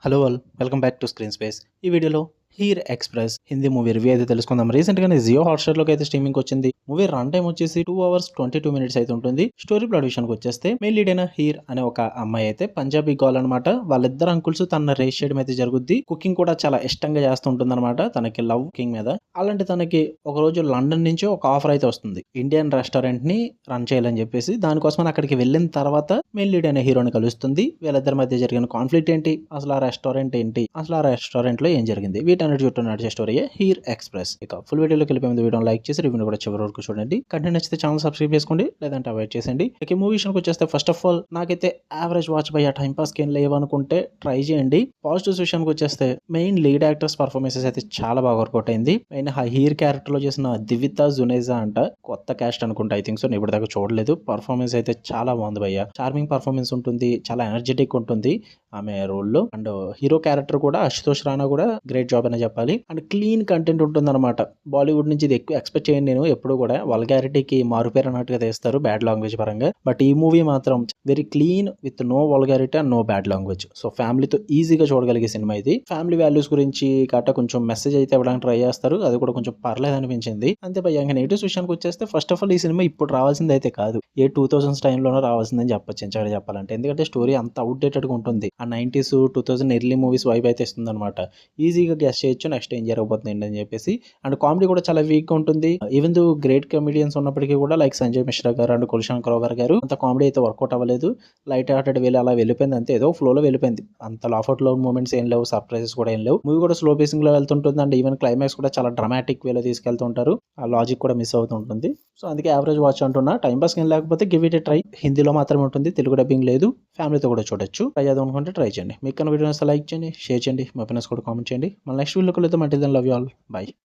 Hello all, welcome back to screen space. ఈ వీడియోలో here express Hindi movie review అయితే తెలుసుకుందాం. రీసెంట్గానే జియో హాట్స్టార్లోకి అయితే స్ట్రీమింగ్ వచ్చింది. మూవీ రన్ టైం వచ్చేసి 2 hours 22 minutes అయితే ఉంటుంది. స్టోరీ ప్లాట్ విషయానికి వచ్చేస్తే మెయిన్ లీడ్ అయిన హీర్ అనే ఒక అమ్మాయి అయితే పంజాబీ గర్ల్ అనమాట. వాళ్ళిద్దరు అంకుల్స్ తన రేస్ చేయడం అయితే జరుగుద్ది. కుకింగ్ కూడా చాలా ఇష్టంగా చేస్తుంటుంది అనమాట. తనకి లవ్ కుకింగ్ మీద. అలాంటి తనకి ఒక రోజు లండన్ నుంచి ఒక ఆఫర్ అయితే వస్తుంది, ఇండియన్ రెస్టారెంట్ ని రన్ చేయాలని చెప్పేసి. దానికోసం అక్కడికి వెళ్ళిన తర్వాత మెయిన్ లీడ్ అనే హీరోని కలుస్తుంది. వీళ్ళిద్దరి మధ్య జరిగిన కాన్ఫ్లిక్ట్ ఏంటి, అసలు ఆ రెస్టారెంట్ ఏంటి, అసలు ఆ రెస్టారెంట్ లో ఏం జరిగింది, వీటన్నిటి చుట్టూ నడిచే స్టోరీయే హీర్ ఎక్స్ప్రెస్. ఇక ఫుల్ వీడియోలోకి వెళ్ళిపోయే ముందు వీడియో లైక్ చేసి రివ్యూ కూడా చివరి వరకు చూడండి. కంటెంట్ నచ్చితే ఛానల్ సబ్స్క్రైబ్ చేసుకోండి, లేదంటే అవాయిడ్ చేసేయండి. ఇక మూవీ విషయానికి వచ్చేస్తే ఫస్ట్ ఆఫ్ ఆల్ నాకైతే average watch by time pass కి ఏం లేవనుకుంటే ట్రై చేయండి. పాజిటివ్స్ విషయానికి వచ్చేస్తే మెయిన్ లీడ్ యాక్టర్స్ పర్ఫార్మెన్సెస్ అయితే చాలా బాగా వర్కౌట్ అయింది. మెయిన్ హీర్ క్యారెక్టర్ లో చేసిన దివితా జునేజా అంట, కొత్త క్యాస్ట్ అనుకుంటా, ఐ థింక్ సో. నేను ఇప్పటిదాకా చూడలేదు. పర్ఫార్మెన్స్ అయితే చాలా బాగుంది భయ్య. చార్మింగ్ పర్ఫార్మెన్స్ ఉంటుంది, చాలా ఎనర్జెటిక్ ఉంటుంది ఆమె రోల్ లో. అండ్ హీరో క్యారెక్టర్ కూడా అశుతోష్ రాణా కూడా గ్రేట్ జాబ్ అనే చెప్పాలి. అండ్ క్లీన్ కంటెంట్ ఉంటుంది అనమాట. బాలీవుడ్ నుంచి ఇది ఎక్కువ ఎక్స్పెక్ట్ చేయండి. నేను ఎప్పుడు కూడా వల్గారిటీకి మారుపేరు అన్నట్టుగా తీస్తారు బ్యాడ్ లాంగ్వేజ్ పరంగా. బట్ ఈ మూవీ మాత్రం very clean with no vulgarity and no bad language. So ఫ్యామిలీతో ఈజీగా చూడగలిగే సినిమా ఇది. ఫ్యామిలీ వాల్యూస్ గురించి గట్రా కొంచెం మెసేజ్ అయితే ఇవ్వడానికి ట్రై చేస్తారు. అది కూడా కొంచెం పర్లేదు అనిపించింది. అంతే భయ్య. ఇంకా నెగిటివ్స్ విషయానికి వచ్చేస్తే ఫస్ట్ ఆఫ్ ఆల్ ఈ సినిమా ఇప్పుడు రావాల్సింది అయితే కాదు, 2000s టైంలోనే రావాల్సిందని చెప్పొచ్చు ఎంచగా చెప్పాలంటే. ఎందుకంటే స్టోరీ అంత అవుట్డేటెడ్ గా ఉంటుంది. ఆ 90s 2000 ఎర్లీ మూవీస్ వైబ్ అయితే ఇస్తుంది అనమాట. ఈజీగా గెస్ చేయొచ్చు నెక్స్ట్ ఏం జరగబోతుంది అని చెప్పేసి. అండ్ కామెడీ కూడా చాలా వీక్ గా ఉంటుంది. ఈవెన్ దో గ్రేట్ కమెడియన్స్ ఉన్నప్పటికీ కూడా లైక్ సంజయ్ మిశ్రా గారు అండ్ కుల్షాన్ క్రోవర్ గారు అంత కామెడీ అయితే వర్కౌట్ అవ్వలేదు. లైట్ హార్టెడ్ వేలు అలా వెళ్ళిపోయింది అంతే, ఏదో ఫ్లో లో వెళ్ళిపోయింది. అంత లాఫ్ అవుట్ లో మూమెంట్స్ ఏం లేవు, సర్ప్రైజెస్ కూడా ఏం లేవు. మూవీ కూడా స్లో పేసింగ్ లో వెళ్తుంటుంది. అండ్ ఈవెన్ క్లైమాక్స్ కూడా చాలా డ్రామాటిక్ వేలో తీసుకెళ్తుంటారు. ఆ లాజిక్ కూడా మిస్ అవుతుంటుంది. సో అందుకే యావరేజ్ వాచ్ అంటున్నా. టైం పాస్ ఏం లేకపోతే గివ్ ఇట్ ఏ ట్రై. హిందీలో మాత్రమే ఉంటుంది, తెలుగు డబ్బింగ్ లేదు. ఫ్యామిలీతో కూడా చూడొచ్చు. ట్రై చేద్దాం అనుకుంటే ట్రై చేయండి. మీకు కన్నా వీడియోస్ లైక్ చేయండి, షేర్ చేయండి, మా ఫ్రెండ్స్ కూడా కామెంట్ చేయండి. మన నెక్స్ట్ వీడియోకి వెళ్తే మళ్ళీ లవ్ యూ ఆల్, బై.